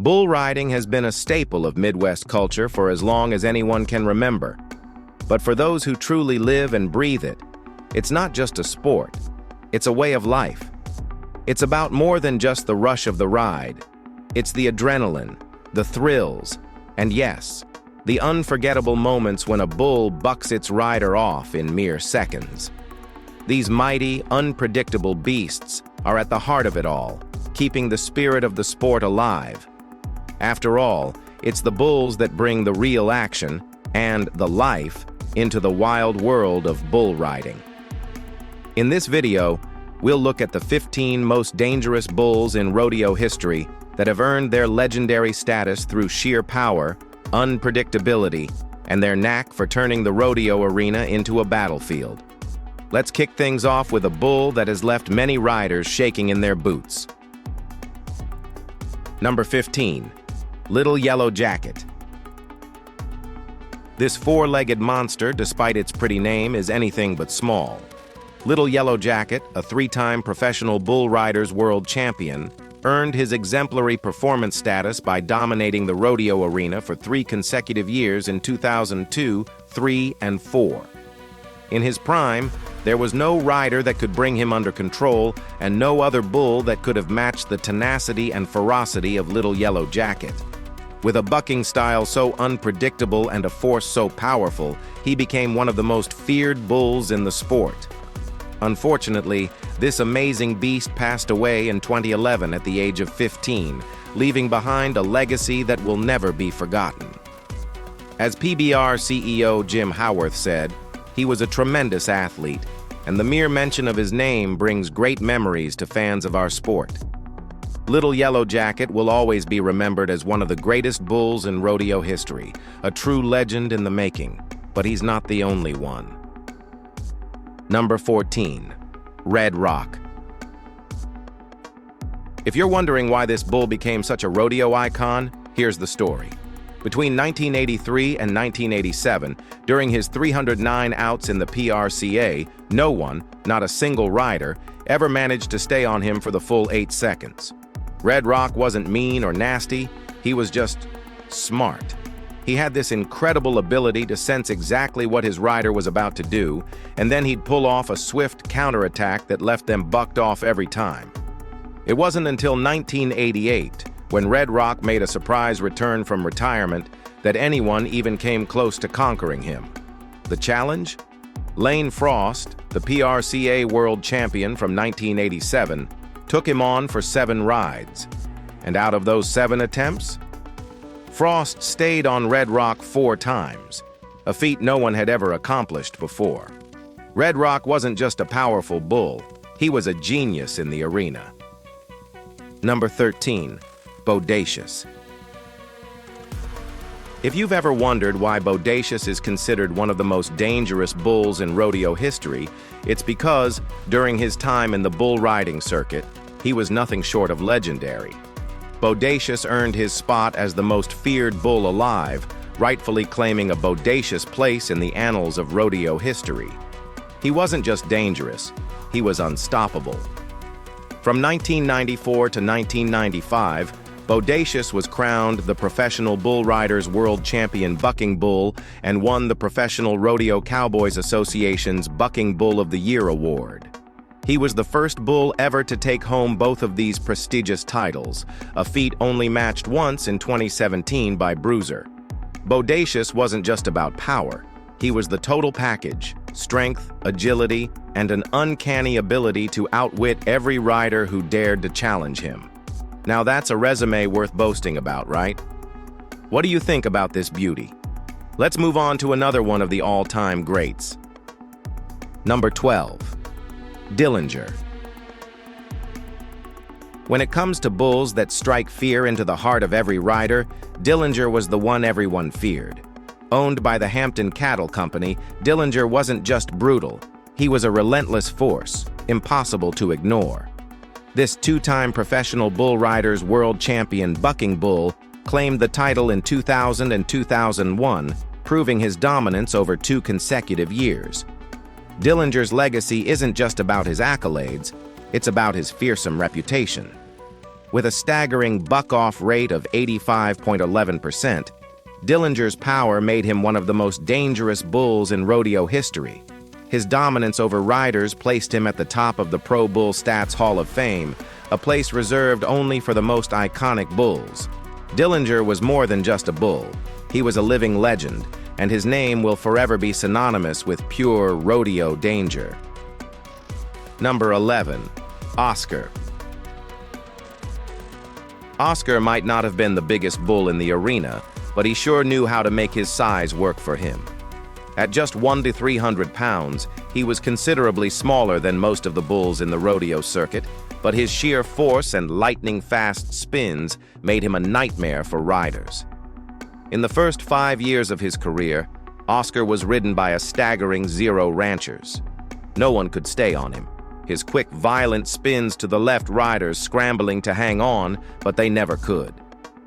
Bull riding has been a staple of Midwest culture for as long as anyone can remember. But for those who truly live and breathe it, it's not just a sport, it's a way of life. It's about more than just the rush of the ride. It's the adrenaline, the thrills, and yes, the unforgettable moments when a bull bucks its rider off in mere seconds. These mighty, unpredictable beasts are at the heart of it all, keeping the spirit of the sport alive. After all, it's the bulls that bring the real action and the life into the wild world of bull riding. In this video, we'll look at the 15 most dangerous bulls in rodeo history that have earned their legendary status through sheer power, unpredictability, and their knack for turning the rodeo arena into a battlefield. Let's kick things off with a bull that has left many riders shaking in their boots. Number 15. Little Yellow Jacket. This four-legged monster, despite its pretty name, is anything but small. Little Yellow Jacket, a three-time professional bull riders world champion, earned his exemplary performance status by dominating the rodeo arena for 3 consecutive years in 2002, 3, and 4. In his prime, there was no rider that could bring him under control and no other bull that could have matched the tenacity and ferocity of Little Yellow Jacket. With a bucking style so unpredictable and a force so powerful, he became one of the most feared bulls in the sport. Unfortunately, this amazing beast passed away in 2011 at the age of 15, leaving behind a legacy that will never be forgotten. As PBR CEO Jim Howarth said, he was a tremendous athlete, and the mere mention of his name brings great memories to fans of our sport. Little Yellow Jacket will always be remembered as one of the greatest bulls in rodeo history, a true legend in the making, but he's not the only one. Number 14. Red Rock. If you're wondering why this bull became such a rodeo icon, here's the story. Between 1983 and 1987, during his 309 outs in the PRCA, no one, not a single rider, ever managed to stay on him for the full 8 seconds. Red Rock wasn't mean or nasty, he was just smart. He had this incredible ability to sense exactly what his rider was about to do, and then he'd pull off a swift counterattack that left them bucked off every time. It wasn't until 1988, when Red Rock made a surprise return from retirement, that anyone even came close to conquering him. The challenge? Lane Frost, the PRCA world champion from 1987, took him on for 7 rides. And out of those 7 attempts, Frost stayed on Red Rock 4 times, a feat no one had ever accomplished before. Red Rock wasn't just a powerful bull, he was a genius in the arena. Number 13. Bodacious. If you've ever wondered why Bodacious is considered one of the most dangerous bulls in rodeo history, it's because, during his time in the bull riding circuit, he was nothing short of legendary. Bodacious earned his spot as the most feared bull alive, rightfully claiming a bodacious place in the annals of rodeo history. He wasn't just dangerous, he was unstoppable. From 1994 to 1995, Bodacious was crowned the Professional Bull Riders World Champion Bucking Bull and won the Professional Rodeo Cowboys Association's Bucking Bull of the Year award. He was the first bull ever to take home both of these prestigious titles, a feat only matched once in 2017 by Bruiser. Bodacious wasn't just about power, he was the total package: strength, agility, and an uncanny ability to outwit every rider who dared to challenge him. Now that's a resume worth boasting about, right? What do you think about this beauty? Let's move on to another one of the all-time greats. Number 12. Dillinger. When it comes to bulls that strike fear into the heart of every rider, Dillinger was the one everyone feared. Owned by the Hampton Cattle Company, Dillinger wasn't just brutal, he was a relentless force, impossible to ignore. This 2-time professional bull riders world champion bucking bull claimed the title in 2000 and 2001, proving his dominance over 2 consecutive years. Dillinger's legacy isn't just about his accolades, it's about his fearsome reputation. With a staggering buck-off rate of 85.11%, Dillinger's power made him one of the most dangerous bulls in rodeo history. His dominance over riders placed him at the top of the Pro Bull Stats Hall of Fame, a place reserved only for the most iconic bulls. Dillinger was more than just a bull. He was a living legend, and his name will forever be synonymous with pure rodeo danger. Number 11. Oscar. Oscar might not have been the biggest bull in the arena, but he sure knew how to make his size work for him. At just 1 to 300 pounds, he was considerably smaller than most of the bulls in the rodeo circuit, but his sheer force and lightning-fast spins made him a nightmare for riders. In the first 5 years of his career, Oscar was ridden by a staggering 0 ranchers. No one could stay on him. His quick, violent spins to the left riders scrambling to hang on, but they never could.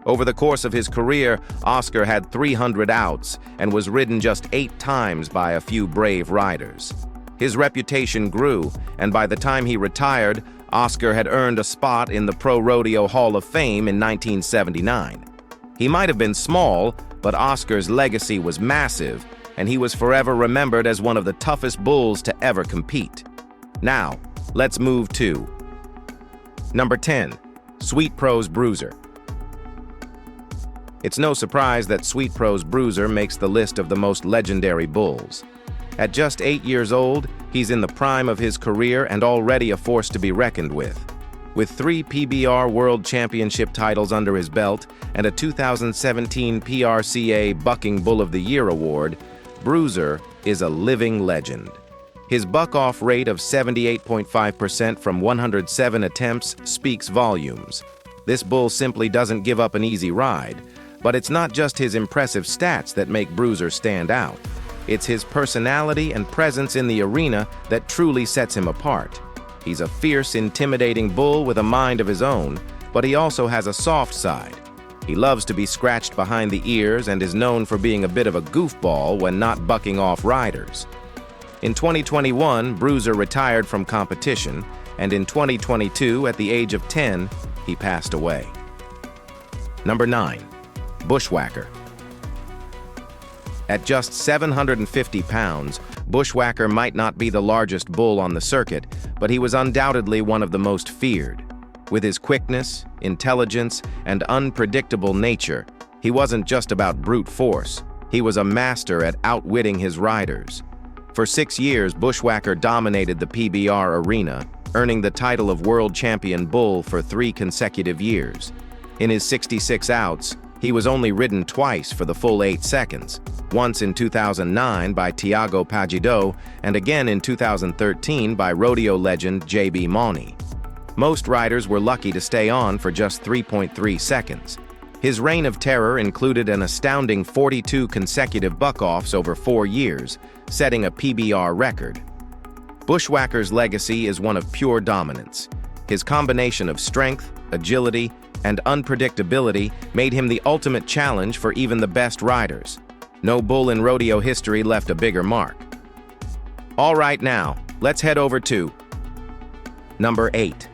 Over the course of his career, Oscar had 300 outs and was ridden just 8 times by a few brave riders. His reputation grew, and by the time he retired, Oscar had earned a spot in the Pro Rodeo Hall of Fame in 1979. He might have been small, but Oscar's legacy was massive, and he was forever remembered as one of the toughest bulls to ever compete. Now, let's move to number 10, Sweet Pro's Bruiser. It's no surprise that Sweet Pro's Bruiser makes the list of the most legendary bulls. At just 8 years old, he's in the prime of his career and already a force to be reckoned with. With 3 PBR World Championship titles under his belt and a 2017 PRCA Bucking Bull of the Year award, Bruiser is a living legend. His buck-off rate of 78.5% from 107 attempts speaks volumes. This bull simply doesn't give up an easy ride. But it's not just his impressive stats that make Bruiser stand out. It's his personality and presence in the arena that truly sets him apart. He's a fierce, intimidating bull with a mind of his own, but he also has a soft side. He loves to be scratched behind the ears and is known for being a bit of a goofball when not bucking off riders. In 2021, Bruiser retired from competition, and in 2022, at the age of 10, he passed away. Number 9. Bushwacker. At just 750 pounds, Bushwacker might not be the largest bull on the circuit, but he was undoubtedly one of the most feared. With his quickness, intelligence, and unpredictable nature, he wasn't just about brute force. He was a master at outwitting his riders. For 6 years, Bushwacker dominated the PBR arena, earning the title of World Champion Bull for 3 consecutive years. In his 66 outs, he was only ridden twice for the full 8 seconds, once in 2009 by Tiago Pagido and again in 2013 by rodeo legend J.B. Mauney. Most riders were lucky to stay on for just 3.3 seconds. His reign of terror included an astounding 42 consecutive buck-offs over 4 years, setting a PBR record. Bushwacker's legacy is one of pure dominance. His combination of strength, agility, and unpredictability made him the ultimate challenge for even the best riders. No bull in rodeo history left a bigger mark. All right, now, let's head over to number 8.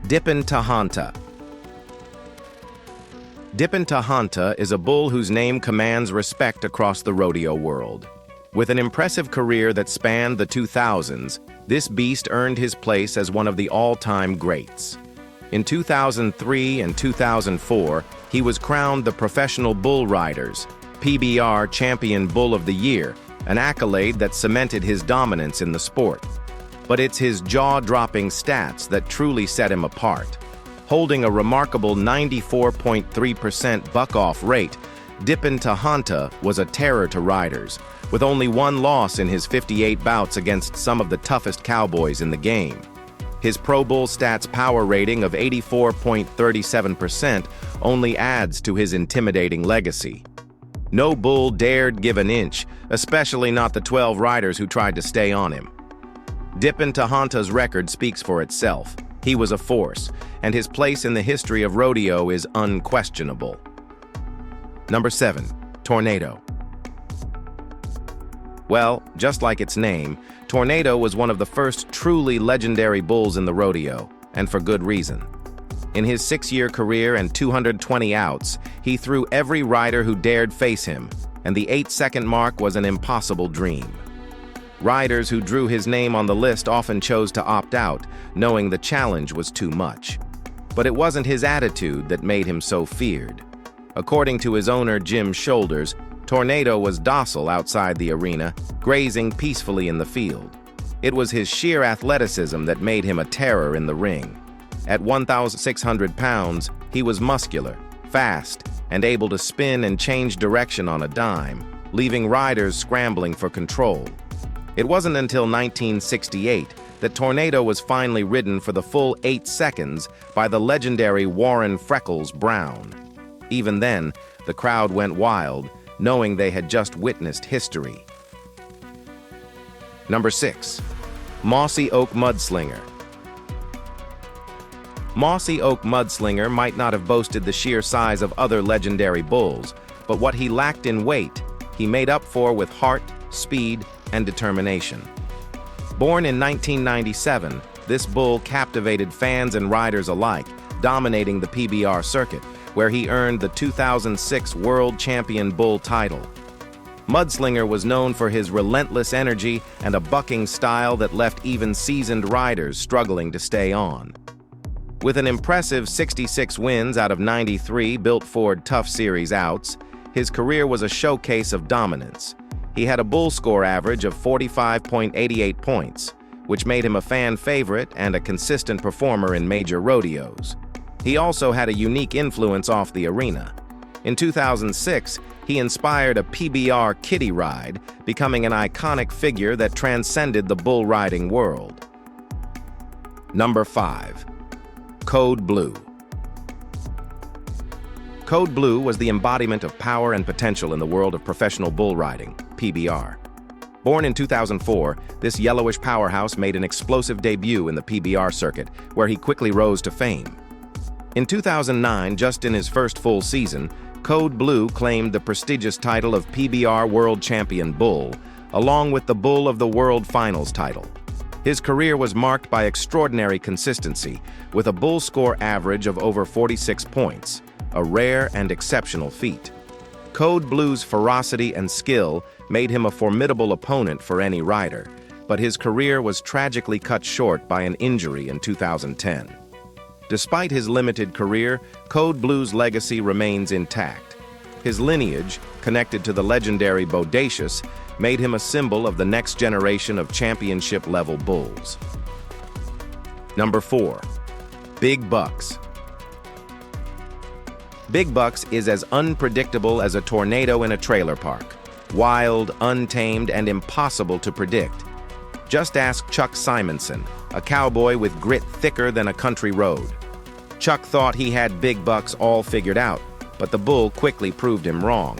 Dippin tahonta. Dippin tahonta is a bull whose name commands respect across the rodeo world. With an impressive career that spanned the 2000s, this beast earned his place as one of the all-time greats. In 2003 and 2004, he was crowned the Professional Bull Riders PBR Champion Bull of the Year, an accolade that cemented his dominance in the sport. But it's his jaw-dropping stats that truly set him apart. Holding a remarkable 94.3% buck-off rate, Dippin tahonta was a terror to riders, with only 1 loss in his 58 bouts against some of the toughest cowboys in the game. His Pro Bull Stats power rating of 84.37% only adds to his intimidating legacy. No bull dared give an inch, especially not the 12 riders who tried to stay on him. Dippin tahonta's record speaks for itself. He was a force, and his place in the history of rodeo is unquestionable. Number 7. Tornado. Well, just like its name, Tornado was one of the first truly legendary bulls in the rodeo, and for good reason. In his 6-year career and 220 outs, he threw every rider who dared face him, and the 8-second mark was an impossible dream. Riders who drew his name on the list often chose to opt out, knowing the challenge was too much. But it wasn't his attitude that made him so feared. According to his owner, Jim Shoulders, Tornado was docile outside the arena, grazing peacefully in the field. It was his sheer athleticism that made him a terror in the ring. At 1,600 pounds, he was muscular, fast, and able to spin and change direction on a dime, leaving riders scrambling for control. It wasn't until 1968 that Tornado was finally ridden for the full 8 seconds by the legendary Warren "Freckles" Brown. Even then, the crowd went wild, knowing they had just witnessed history. Number 6. Mossy Oak Mudslinger. Mossy Oak Mudslinger might not have boasted the sheer size of other legendary bulls, but what he lacked in weight, he made up for with heart, speed, and determination. Born in 1997, this bull captivated fans and riders alike, dominating the PBR circuit, where he earned the 2006 World Champion Bull title. Mudslinger was known for his relentless energy and a bucking style that left even seasoned riders struggling to stay on. With an impressive 66 wins out of 93 Built Ford Tough Series outs, his career was a showcase of dominance. He had a bull score average of 45.88 points, which made him a fan favorite and a consistent performer in major rodeos. He also had a unique influence off the arena. In 2006, he inspired a PBR kiddie ride, becoming an iconic figure that transcended the bull riding world. Number 5. Code Blue. Code Blue was the embodiment of power and potential in the world of professional bull riding, PBR. Born in 2004, this yellowish powerhouse made an explosive debut in the PBR circuit, where he quickly rose to fame. In 2009, just in his first full season, Code Blue claimed the prestigious title of PBR World Champion Bull, along with the Bull of the World Finals title. His career was marked by extraordinary consistency, with a bull score average of over 46 points, a rare and exceptional feat. Code Blue's ferocity and skill made him a formidable opponent for any rider, but his career was tragically cut short by an injury in 2010. Despite his limited career, Code Blue's legacy remains intact. His lineage, connected to the legendary Bodacious, made him a symbol of the next generation of championship-level bulls. Number 4. Big Bucks. Big Bucks is as unpredictable as a tornado in a trailer park. Wild, untamed, and impossible to predict. Just ask Chuck Simonson, a cowboy with grit thicker than a country road. Chuck thought he had Big Bucks all figured out, but the bull quickly proved him wrong.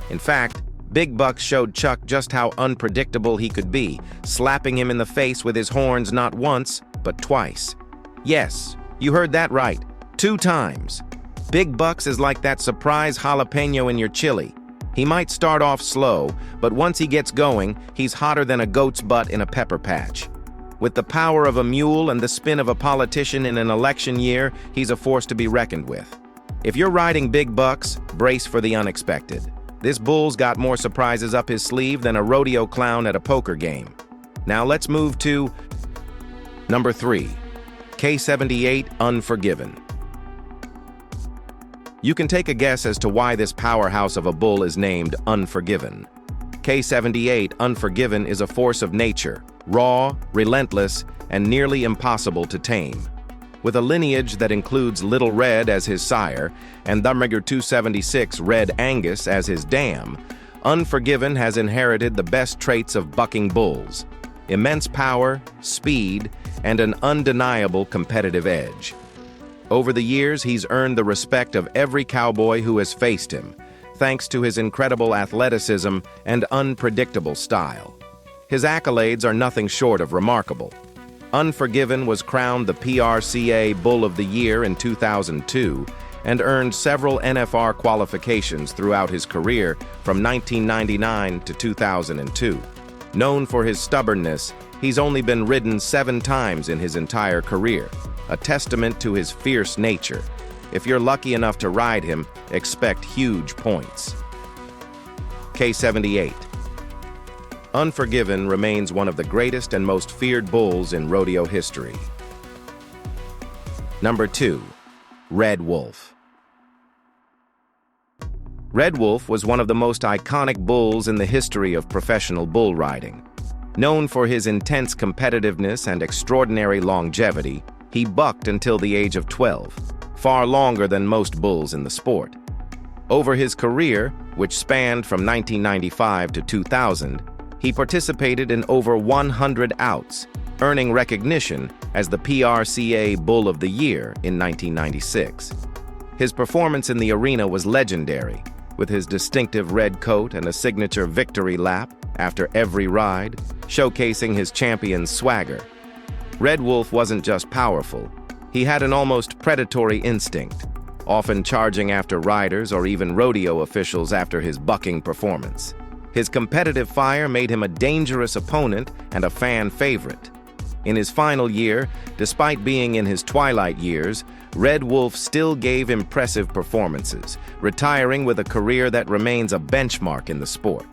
In fact, Big Bucks showed Chuck just how unpredictable he could be, slapping him in the face with his horns not once, but twice. Yes, you heard that right, 2 times. Big Bucks is like that surprise jalapeno in your chili. He might start off slow, but once he gets going, he's hotter than a goat's butt in a pepper patch. With the power of a mule and the spin of a politician in an election year, he's a force to be reckoned with. If you're riding Big Bucks, brace for the unexpected. This bull's got more surprises up his sleeve than a rodeo clown at a poker game. Now let's move to number 3, K78 Unforgiven. You can take a guess as to why this powerhouse of a bull is named Unforgiven. K78 Unforgiven is a force of nature, raw, relentless, and nearly impossible to tame. With a lineage that includes Little Red as his sire and Dillinger 276 Red Angus as his dam, Unforgiven has inherited the best traits of bucking bulls: immense power, speed, and an undeniable competitive edge. Over the years, he's earned the respect of every cowboy who has faced him, thanks to his incredible athleticism and unpredictable style. His accolades are nothing short of remarkable. Unforgiven was crowned the PRCA Bull of the Year in 2002 and earned several NFR qualifications throughout his career from 1999 to 2002. Known for his stubbornness, he's only been ridden 7 times in his entire career. a testament to his fierce nature. If you're lucky enough to ride him, expect huge points. K78. Unforgiven remains one of the greatest and most feared bulls in rodeo history. Number 2. Red Wolf. Red Wolf was one of the most iconic bulls in the history of professional bull riding. Known for his intense competitiveness and extraordinary longevity, he bucked until the age of 12, far longer than most bulls in the sport. Over his career, which spanned from 1995 to 2000, he participated in over 100 outs, earning recognition as the PRCA Bull of the Year in 1996. His performance in the arena was legendary, with his distinctive red coat and a signature victory lap after every ride, showcasing his champion's swagger. Red Wolf wasn't just powerful, he had an almost predatory instinct, often charging after riders or even rodeo officials after his bucking performance. His competitive fire made him a dangerous opponent and a fan favorite. In his final year, despite being in his twilight years, Red Wolf still gave impressive performances, retiring with a career that remains a benchmark in the sport.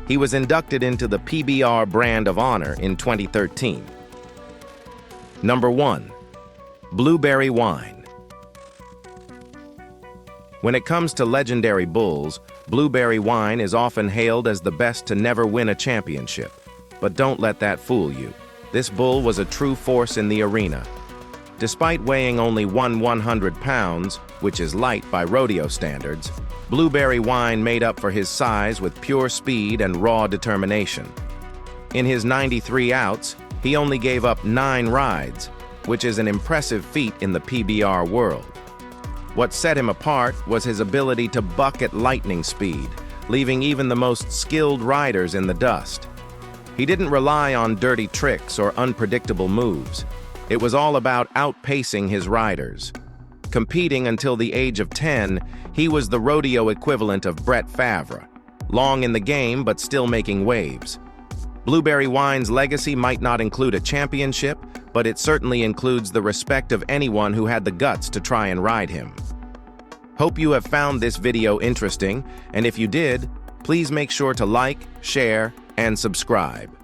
He was inducted into the PBR Brand of Honor in 2013. Number 1. Blueberry Wine. When it comes to legendary bulls, Blueberry Wine is often hailed as the best to never win a championship. But don't let that fool you. This bull was a true force in the arena. Despite weighing only 100 pounds, which is light by rodeo standards, Blueberry Wine made up for his size with pure speed and raw determination. In his 93 outs, he only gave up 9 rides, which is an impressive feat in the PBR world. What set him apart was his ability to buck at lightning speed, leaving even the most skilled riders in the dust. He didn't rely on dirty tricks or unpredictable moves. It was all about outpacing his riders. Competing until the age of 10, he was the rodeo equivalent of Brett Favre, long in the game but still making waves. Blueberry Wine's legacy might not include a championship, but it certainly includes the respect of anyone who had the guts to try and ride him. Hope you have found this video interesting, and if you did, please make sure to like, share, and subscribe.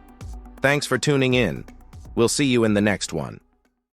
Thanks for tuning in. We'll see you in the next one.